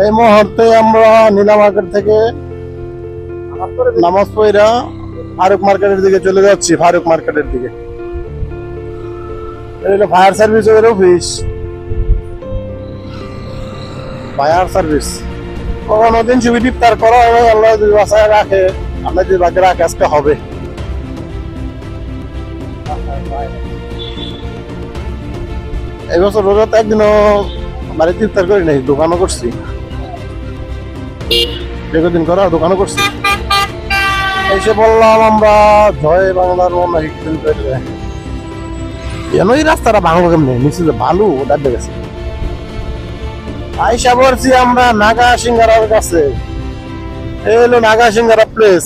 এই মুহূর্তে আমরা নীলা মার্কেট থেকে নামাজ পড়া ফারুক মার্কেটের দিকে চলে যাচ্ছি। ফারুক মার্কেটের দিকে ফায়ার সার্ভিসের অফিস। ফায়ার সার্ভিস কখনো দিন ছবি ইফতার করা হবে, আল্লাহ যদি বাসায় রাখে, আল্লাহ যদি বাকি রাখে আজকে হবে। এই বছর রোজাতে একদিনও বাড়িতে ইফতার করি নাই, দোকানও করছি। দীর্ঘদিন করা দোকানও করছি। এসে বললাম আমরা জয় বাংলার মনে এই রাস্তাটা ভাঙলো কেমনি, মিছিল ভালো ডাবে গেছে। আইসা পড়ছি আমরা নাগা সিঙ্গারার কাছে। এই হলো নাগা সিঙ্গারা প্লেস।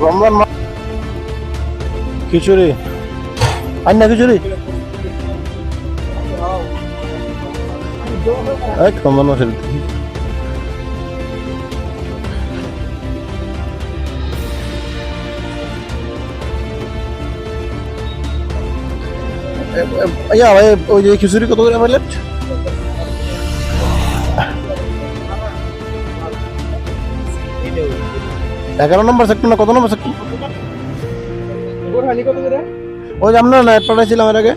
রমজান খিচুড়ি পান্না খিচুড়ি রমজান মাসের ওই যে খিচুড়ি কত করে প্লেট? 11 নম্বর সেক্টর না কত নম্বর সেক্টর? ওই যে আমরা না পাঠাইছিলাম এর আগে।